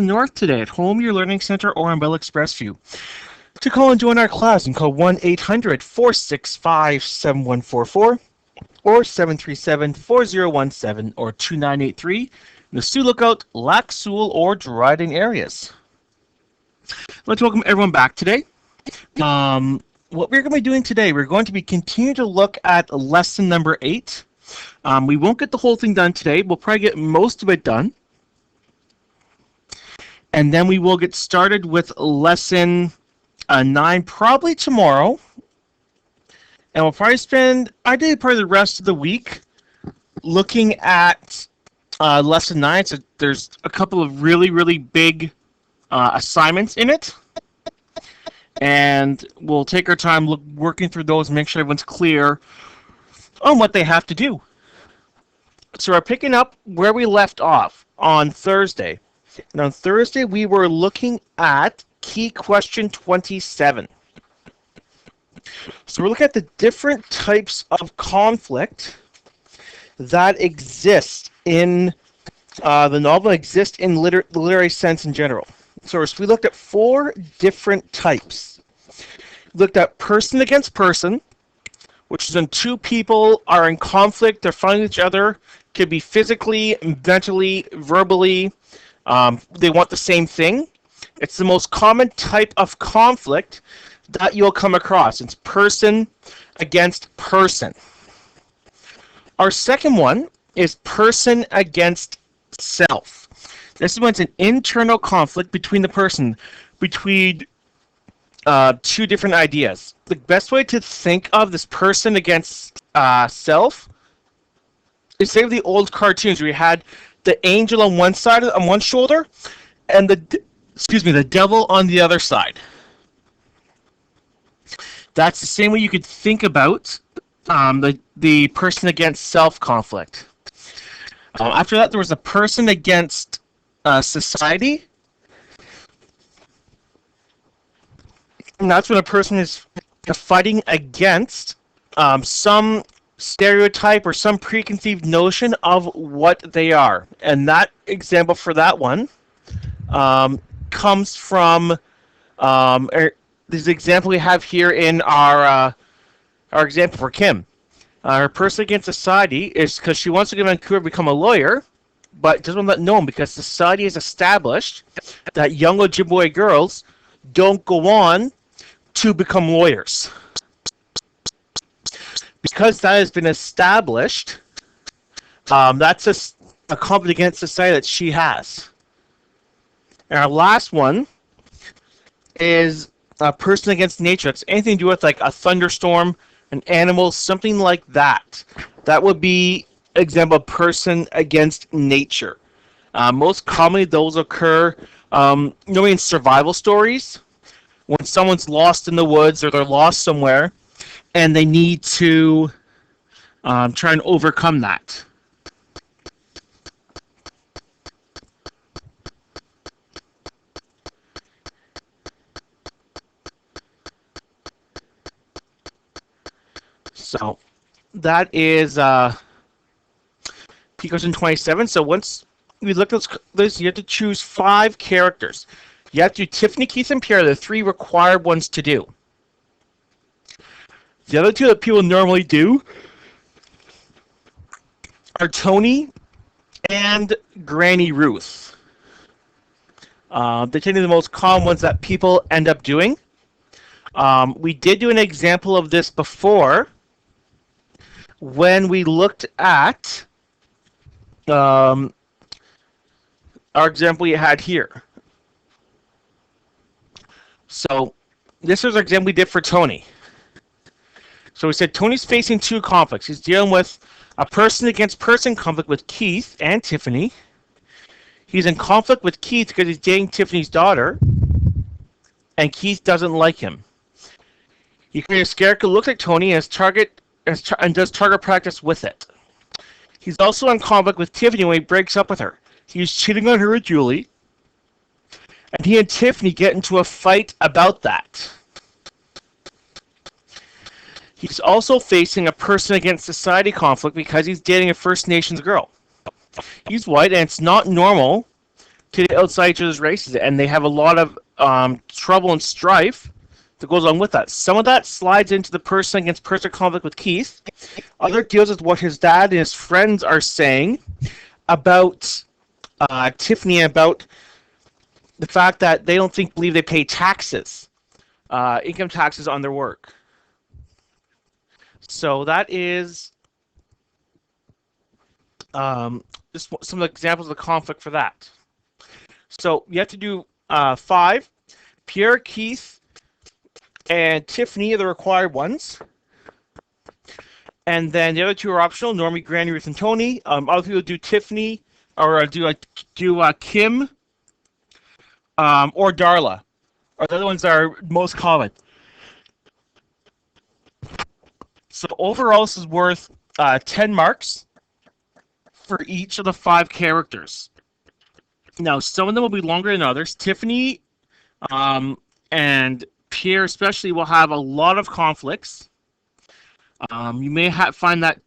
North today at home, your learning center, or on Bell Expressview. To call and join our class, and call 1-800-465-7144 or 737-4017 or 2983 in the Sioux Lookout, Lac Seul, or Dryden areas. I'd like to welcome everyone back today. What we're going to be doing today, we're going to be continuing to look at lesson number 8. We won't get the whole thing done today. We'll probably get most of it done. And then we will get started with lesson 9 probably tomorrow. And we'll probably spend, probably the rest of the week looking at lesson 9. So there's a couple of really, really big assignments in it. And we'll take our time working through those and make sure everyone's clear on what they have to do. So we're picking up where we left off on Thursday. And on Thursday, we were looking at key question 27. So we're looking at the different types of conflict that exist in the novel, exist in the literary sense in general. So we looked at 4 different types. We looked at person against person, which is when 2 people are in conflict, they're fighting each other, could be physically, mentally, verbally. They want the same thing. It's the most common type of conflict that you'll come across. It's person against person. Our second one is person against self. This is when it's an internal conflict between the person, between 2 different ideas. The best way to think of this person against self is say the old cartoons where you had the angel on one side, on one shoulder, and the devil on the other side. That's the same way you could think about the person against self conflict. After that, there was a person against society, and that's when a person is fighting against some stereotype or some preconceived notion of what they are. And that example for that one comes from this example we have here in our example for Kim. Her person against society is because she wants to go to Vancouver become a lawyer, but doesn't want to know him because society has established that young Ojibwe girls don't go on to become lawyers. Because that has been established, that's a conflict against society that she has. And our last one is a person against nature. It's anything to do with like a thunderstorm, an animal, something like that. That would be example of person against nature. Most commonly, those occur in survival stories when someone's lost in the woods or they're lost somewhere, and they need to try and overcome that. So that is P question 27. So once we look at this, you have to choose 5 characters. You have to do Tiffany, Keith, and Pierre. The 3 required ones to do. The other 2 that people normally do are Tony and Granny Ruth. They're tend to be the most common ones that people end up doing. We did do an example of this before when we looked at our example you had here. So this was our example we did for Tony. So we said Tony's facing 2 conflicts. He's dealing with a person against person conflict with Keith and Tiffany. He's in conflict with Keith because he's dating Tiffany's daughter, and Keith doesn't like him. He creates a character who looks like Tony and does target practice with it. He's also in conflict with Tiffany when he breaks up with her. He's cheating on her with Julie, and he and Tiffany get into a fight about that. He's also facing a person against society conflict because he's dating a First Nations girl. He's white, and it's not normal to the outside each other's races, and they have a lot of trouble and strife that goes on with that. Some of that slides into the person against person conflict with Keith. Other deals with what his dad and his friends are saying about Tiffany, about the fact that they don't believe they pay taxes, income taxes on their work. So that is just some of the examples of the conflict for that. So you have to do 5. Pierre, Keith, and Tiffany are the required ones. And then the other 2 are optional: Normie, Granny, Ruth, and Tony. Other people do Tiffany, or do Kim, or Darla. Are the other ones that are most common. So overall, this is worth 10 marks for each of the 5 characters. Now, some of them will be longer than others. Tiffany and Pierre especially will have a lot of conflicts. You may find that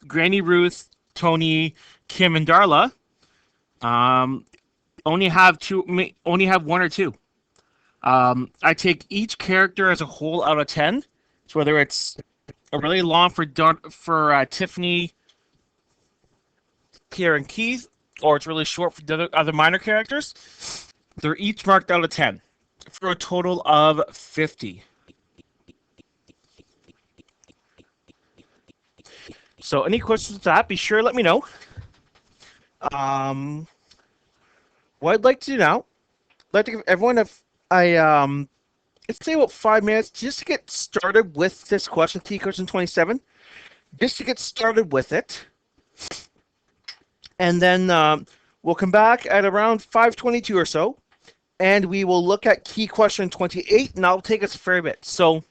Granny, Ruth, Tony, Kim, and Darla only have 1 or 2. I take each character as a whole out of 10. So whether it's really long for Tiffany, Pierre, and Keith, or it's really short for the other minor characters, they're each marked out of 10 for a total of 50. So any questions with that, be sure to let me know. What I'd like to do now, I'd like to give everyone let's say about 5 minutes just to get started with this question, Key Question 27, just to get started with it. And then we'll come back at around 5:22 or so, and we will look at Key Question 28, and that'll take us a fair bit. So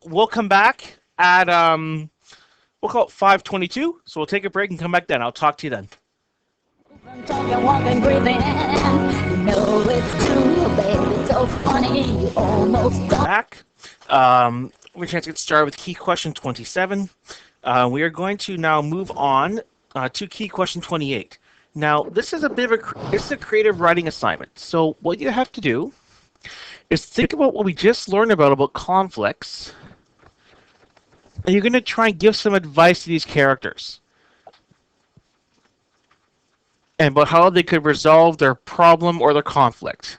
we'll come back at, we'll call it 5:22, so we'll take a break and come back then. I'll talk to you then. Talking, walking, breathing. No, it's true, baby. It's so funny. You almost back. We have a chance to get started with Key Question 27. We are going to now move on to Key Question 28. Now, this is a creative writing assignment. So what you have to do is think about what we just learned about conflicts, and you're going to try and give some advice to these characters and about how they could resolve their problem or their conflict.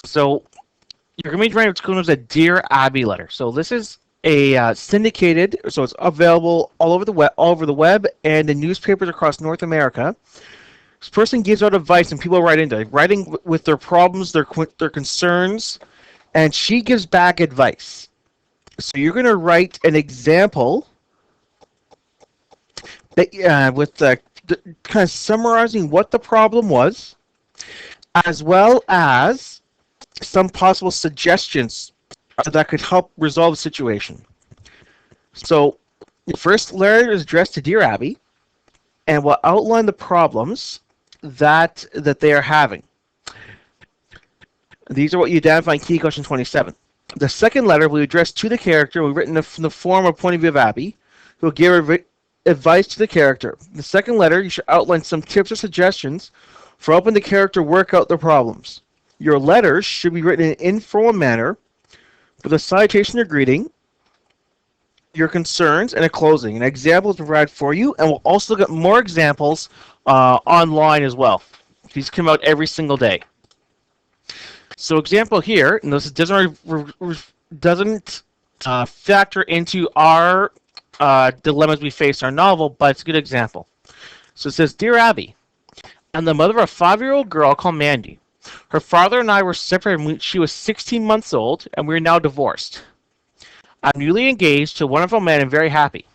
So you're going to be writing what's known as a Dear Abby letter. So this is a syndicated, so it's available all over the web and in newspapers across North America. This person gives out advice, and people write into it, writing with their problems, their concerns, and she gives back advice. So you're going to write an example that, with the kind of summarizing what the problem was, as well as some possible suggestions that could help resolve the situation. So the first letter is addressed to Dear Abby, and will outline the problems that they are having. These are what you identify in Key Question 27. The second letter will be addressed to the character, will be written from the form or point of view of Abby, who will give advice to the character. The second letter, you should outline some tips or suggestions for helping the character work out their problems. Your letters should be written in an informal manner with a salutation or greeting, your concerns, and a closing. An example is provided for you, and we'll also look at more examples online as well. These come out every single day. So example here, and this doesn't factor into our dilemmas we face in our novel, but it's a good example. So it says, Dear Abby, I'm the mother of a 5-year-old girl called Mandy. Her father and I were separated when she was 16 months old, and we are now divorced. I'm newly engaged to a wonderful man and very happy.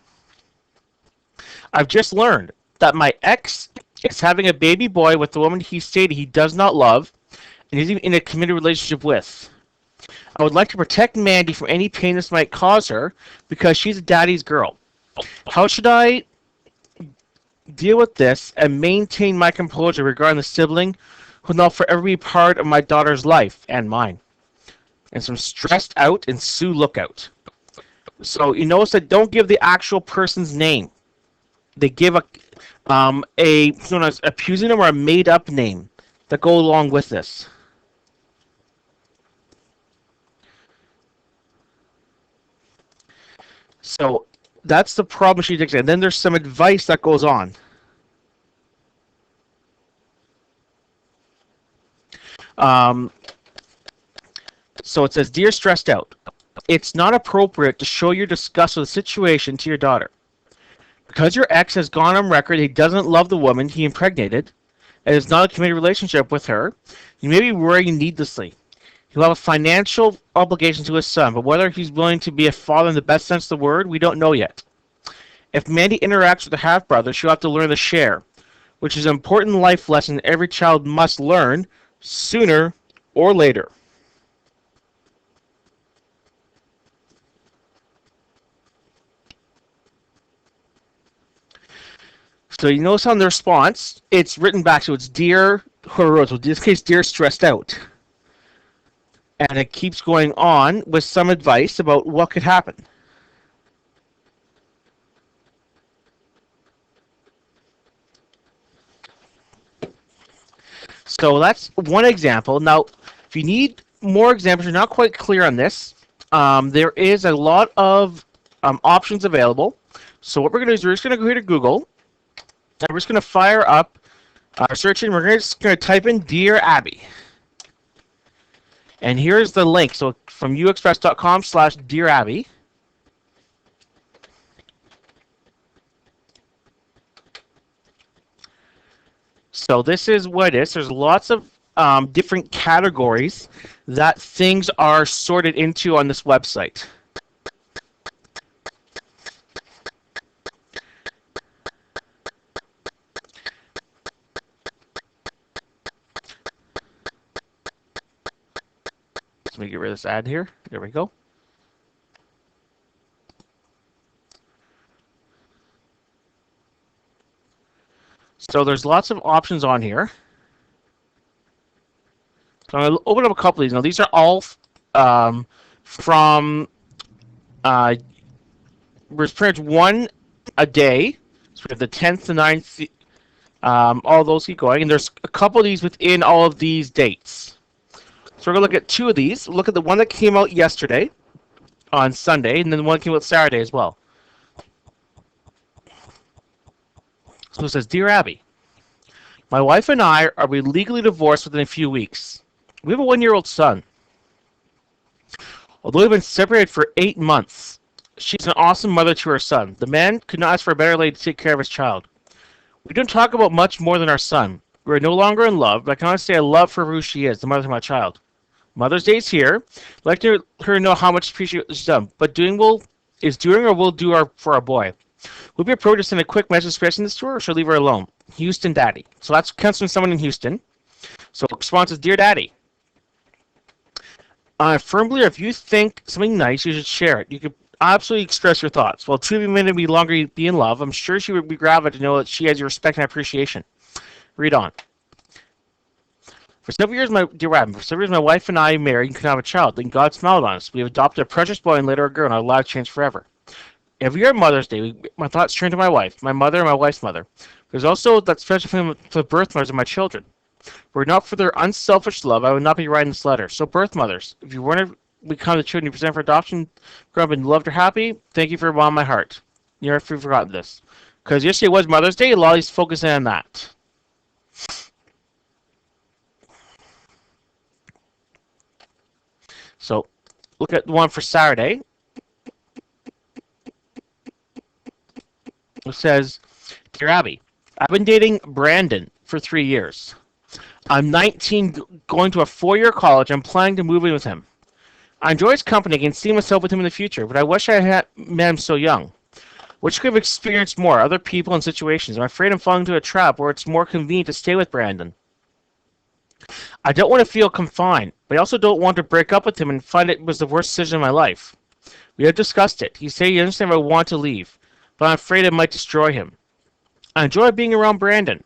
I've just learned that my ex is having a baby boy with the woman he stated he does not love, and he's in a committed relationship with. I would like to protect Mandy from any pain this might cause her because she's a daddy's girl. How should I deal with this and maintain my composure regarding the sibling who will now forever be part of my daughter's life and mine? and some stressed out and Sue Lookout. So you notice that don't give the actual person's name. They give a known as a pseudonym or a made-up name that go along with this. So that's the problem she takes. And then there's some advice that goes on. So it says, Dear Stressed Out, it's not appropriate to show your disgust with the situation to your daughter. Because your ex has gone on record he doesn't love the woman he impregnated and is not a committed relationship with her, you may be worrying needlessly. He'll have a financial obligation to his son, but whether he's willing to be a father in the best sense of the word, we don't know yet. If Mandy interacts with her half-brother, she'll have to learn to share, which is an important life lesson every child must learn sooner or later. So you notice on the response, it's written back, so it's Dear whoever wrote, so in this case, Dear Stressed Out. And it keeps going on with some advice about what could happen. So that's one example. Now, if you need more examples, you're not quite clear on this, there is a lot of options available. So what we're going to do is we're just going to go here to Google, and we're just going to fire up our search engine. We're just going to type in Dear Abby. And here's the link. So from uexpress.com/Dear Abby. So this is what it is. There's lots of different categories that things are sorted into on this website. Let me get rid of this ad here. There we go. So there's lots of options on here. So I'm going to open up a couple of these. Now these are all from we're pretty much one a day. So we have the 10th to 9th, all those keep going. And there's a couple of these within all of these dates. So we're going to look at two of these. Look at the one that came out yesterday on Sunday, and then the one that came out Saturday as well. So it says, Dear Abby, my wife and I are legally divorced within a few weeks. We have a 1-year-old son. Although we've been separated for 8 months, she's an awesome mother to her son. The man could not ask for a better lady to take care of his child. We don't talk about much more than our son. We are no longer in love, but I can honestly say I love her for who she is, the mother of my child. Mother's Day is here. I'd like to her know how much appreciate she's done, but doing or will do for our boy. Would be appropriate to send a quick message expressing this to her, or should I leave her alone? Houston Daddy. So that's comes from someone in Houston. So the response is, Dear Daddy, I firmly believe if you think something nice, you should share it. You could absolutely express your thoughts. While two of you may no longer be in love, I'm sure she would be gratified to know that she has your respect and appreciation. Read on. For several years, my wife and I married and couldn't have a child. Then God smiled on us. We have adopted a precious boy and later a girl, and our lives changed forever. Every year on Mother's Day, my thoughts turn to my wife, my mother, and my wife's mother. There's also that special feeling for the birth mothers of my children. Were it not for their unselfish love, I would not be writing this letter. So, birth mothers, if you weren't to become the children you present for adoption, grow up and loved or happy, thank you for your my heart. You're never forgotten this. Because yesterday was Mother's Day, Lolly's focusing on that. So, look at the one for Saturday. It says, Dear Abby, I've been dating Brandon for 3 years. I'm 19, going to a 4-year college. I'm planning to move in with him. I enjoy his company and can see myself with him in the future, but I wish I had met him so young. Wish I could have experienced more, other people and situations. I'm afraid I'm falling into a trap where it's more convenient to stay with Brandon. I don't want to feel confined, but I also don't want to break up with him and find it was the worst decision of my life. We have discussed it. He said he understands if I want to leave, but I'm afraid it might destroy him. I enjoy being around Brandon,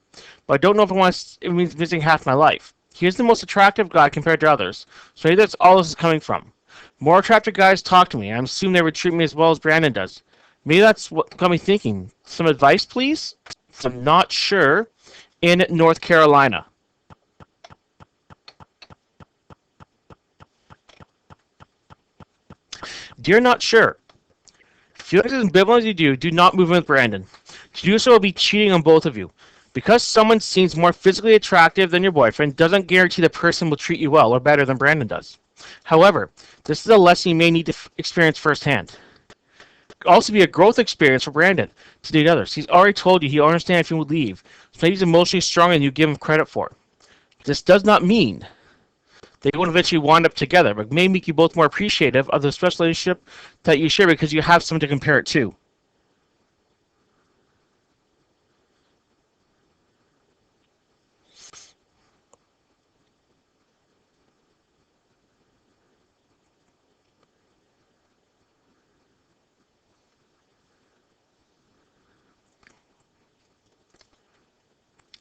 but I don't know if I want to. It means missing half my life. He is the most attractive guy compared to others, so maybe that's all this is coming from. More attractive guys talk to me. I assume they would treat me as well as Brandon does. Maybe that's what got me thinking. Some advice, please? I'm not sure. In North Carolina. Dear Not Sure. Feel as ambivalent as you do not move in with Brandon. To do so will be cheating on both of you. Because someone seems more physically attractive than your boyfriend doesn't guarantee the person will treat you well or better than Brandon does. However, this is a lesson you may need to experience firsthand. It could also be a growth experience for Brandon to date others. He's already told you he'll understand if you would leave. So maybe he's emotionally stronger than you give him credit for. This does not mean they won't eventually wind up together, but may make you both more appreciative of the special relationship that you share because you have someone to compare it to.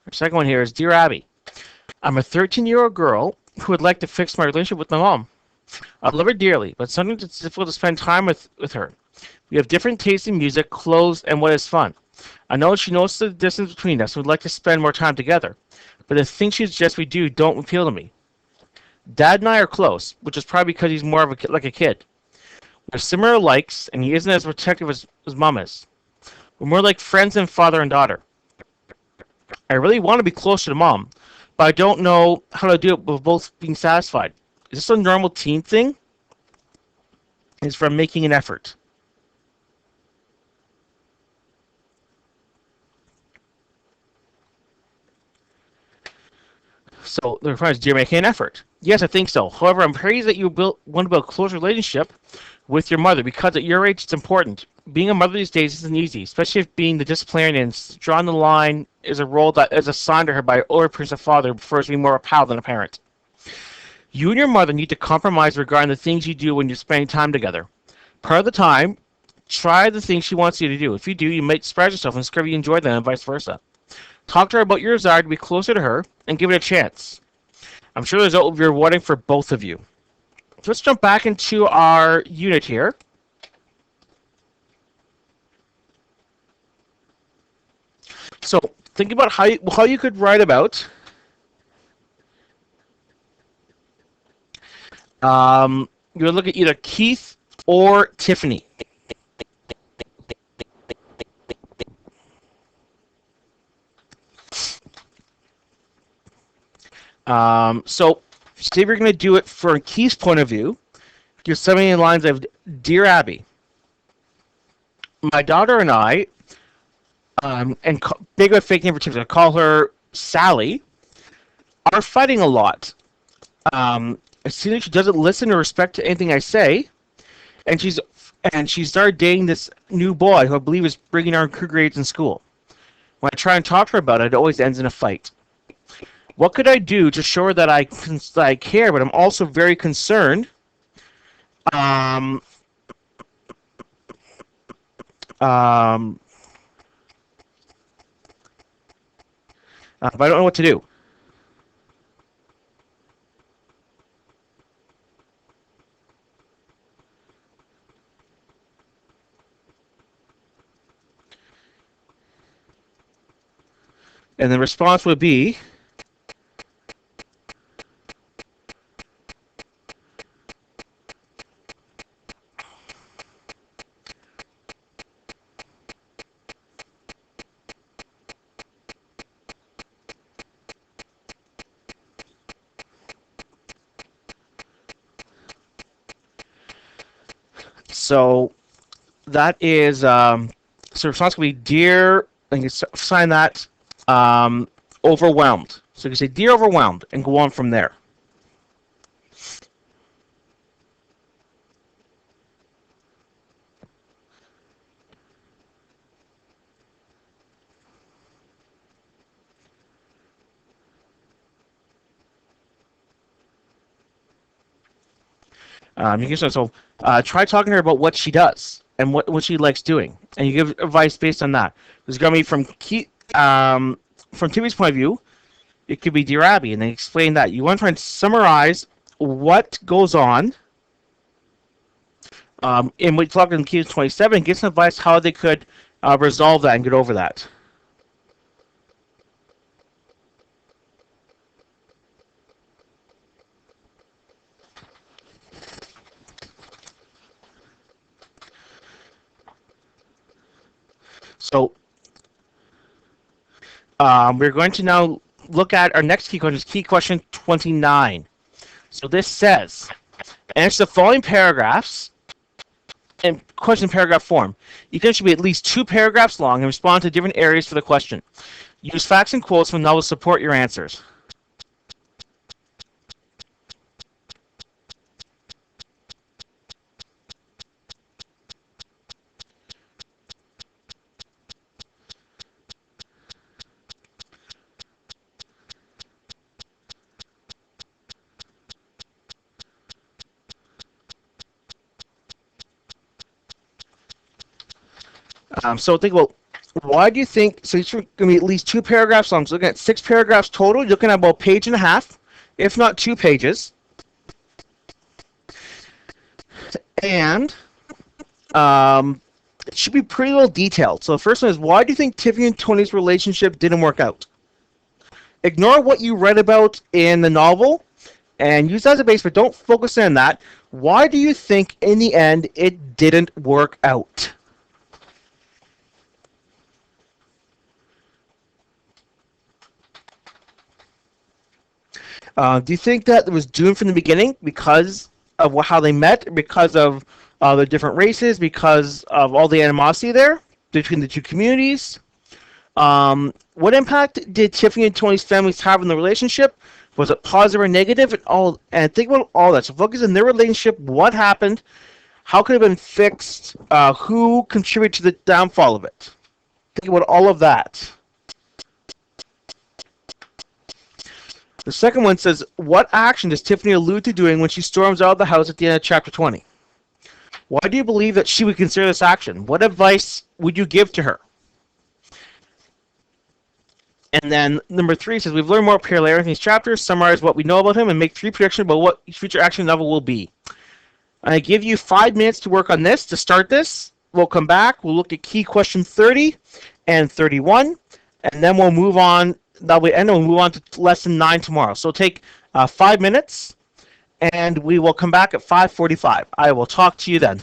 The second one here is Dear Abby, I'm a 13-year-old girl who would like to fix my relationship with my mom. I love her dearly, but sometimes it's difficult to spend time with her. We have different tastes in music, clothes, and what is fun. I know she knows the distance between us and would like to spend more time together, but the things she suggests we do don't appeal to me. Dad and I are close, which is probably because he's more of like a kid. We have similar likes, and he isn't as protective as Mom is. We're more like friends than father and daughter. I really want to be closer to Mom, but I don't know how to do it with both being satisfied. Is this a normal teen thing? It's from making an effort. So the response is, do you make an effort? Yes, I think so. However, I'm praised that you want to build a close relationship with your mother because at your age it's important. Being a mother these days isn't easy, especially if being the disciplinarian and drawing the line is a role that is assigned to her by an older person father who prefers to be more a pal than a parent. You and your mother need to compromise regarding the things you do when you're spending time together. Part of the time, try the things she wants you to do. If you do, you might surprise yourself and discover you enjoy them and vice versa. Talk to her about your desire to be closer to her and give it a chance. I'm sure the result will be rewarding for both of you. So let's jump back into our unit here. So think about how you could write about you would look at either Keith or Tiffany. So say you're going to do it from Keith's point of view. You're sending in lines of, Dear Abby, my daughter and I, big with fake name for Tiffany, I call her Sally, are fighting a lot. It seems like she doesn't listen or respect to anything I say, and she started dating this new boy who I believe is bringing her good grades in school. When I try and talk to her about it, it always ends in a fight. What could I do to show her that I care, but I'm also very concerned? But I don't know what to do. And the response would be, so that is, so the response would be, Dear, and you can sign that, overwhelmed. So you can say, Dear overwhelmed, and go on from there. You can try talking to her about what she does and what she likes doing, and you give advice based on that. There's going to be from Timmy's point of view, it could be Dear Abby, and then explain that. You want to try and summarize what goes on And we talked in Key 27, get some advice how they could resolve that and get over that. So we're going to now look at our next key question, key question 29. So this says, answer the following paragraphs in question paragraph form. Each should be at least 2 paragraphs long and respond to different areas for the question. Use facts and quotes from the novel to support your answers. So think about, why do you think, so it's going to be at least 2 paragraphs long. So looking at 6 paragraphs total, you're looking at about a page and a half, if not 2 pages. And it should be pretty well detailed. So the first one is, why do you think Tiffany and Tony's relationship didn't work out? Ignore what you read about in the novel and use that as a base, but don't focus on that. Why do you think in the end it didn't work out? Do you think that it was doomed from the beginning because of how they met, because of the different races, because of all the animosity there between the two communities? What impact did Tiffany and Tony's families have in the relationship? Was it positive or negative? And think about all that. So focus on their relationship, what happened, how could it have been fixed, who contributed to the downfall of it. Think about all of that. The second one says, what action does Tiffany allude to doing when she storms out of the house at the end of chapter 20? Why do you believe that she would consider this action? What advice would you give to her? And then number 3 says, we've learned more about Pierre Laird in these chapters, summarize what we know about him, and make 3 predictions about what each future action novel will be. I give you 5 minutes to work on this, to start this. We'll come back, we'll look at key question 30 and 31, and then we'll move on. That way, and we'll move on to lesson 9 tomorrow. So take 5 minutes, and we will come back at 5:45. I will talk to you then.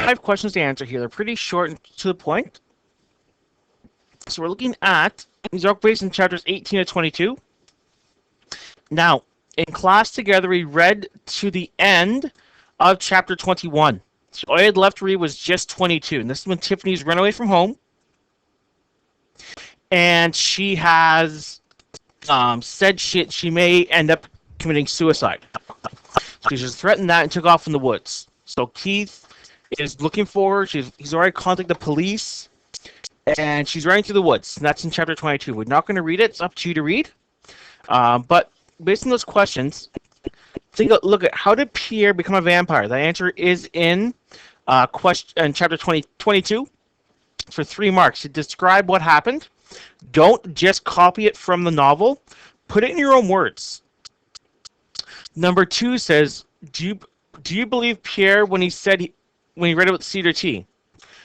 5 questions to answer here. They're pretty short and to the point. So we're looking at, these are based in chapters 18 to 22. Now, in class together, we read to the end of chapter 21. So all I had left to read was just 22. And this is when Tiffany's run away from home. And she has said she may end up committing suicide. So she just threatened that and took off in the woods. So Keith is looking for her. He's already contacted the police. And she's running through the woods. And that's in chapter 22. We're not going to read it. It's up to you to read. But based on those questions, take a look at, how did Pierre become a vampire? The answer is in chapter 22 for 3 marks. To describe what happened. Don't just copy it from the novel. Put it in your own words. Number 2 says, do you believe Pierre when he read about cedar tea?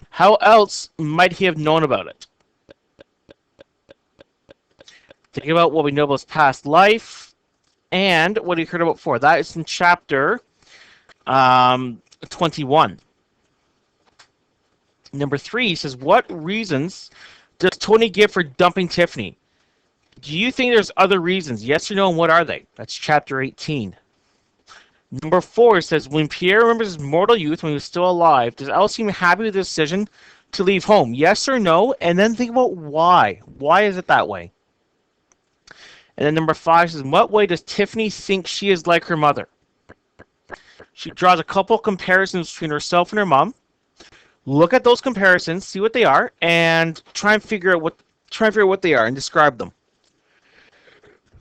How else might he have known about it? Think about what we know about his past life and what he heard about before. That is in chapter 21. Number 3 says, what reasons does Tony give for dumping Tiffany? Do you think there's other reasons? Yes or no, and what are they? That's chapter 18. Number 4 says, when Pierre remembers his mortal youth when he was still alive, does Alice seem happy with the decision to leave home? Yes or no? And then think about why. Why is it that way? And then number 5 says, in what way does Tiffany think she is like her mother? She draws a couple comparisons between herself and her mom. Look at those comparisons, see what they are, and try and figure out what they are and describe them.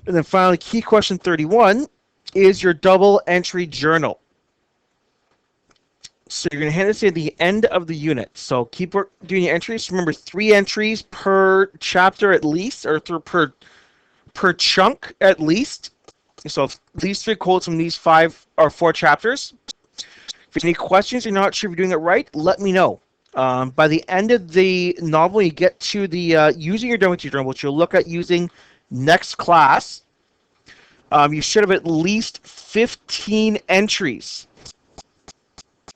And then finally, key question 31 is your double entry journal. So you're going to hand this at the end of the unit. So keep doing your entries. Remember, 3 entries per chapter at least, or per chunk at least. So at least 3 quotes from these 5 or 4 chapters. If you have any questions, you're not sure if you're doing it right, let me know. By the end of the novel, you get to the using your Double journal, which you'll look at using next class. You should have at least 15 entries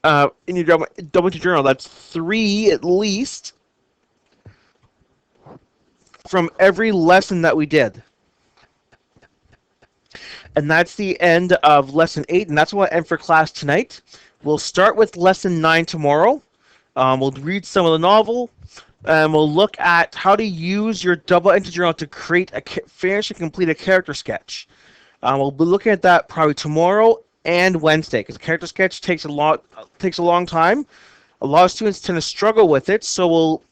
in your double journal. That's 3 at least from every lesson that we did. And that's the end of lesson 8, and that's what I end for class tonight. We'll start with lesson 9 tomorrow. We'll read some of the novel, and we'll look at how to use your double entry journal to finish and complete a character sketch. We'll be looking at that probably tomorrow and Wednesday, because a character sketch takes a long time. A lot of students tend to struggle with it, so we'll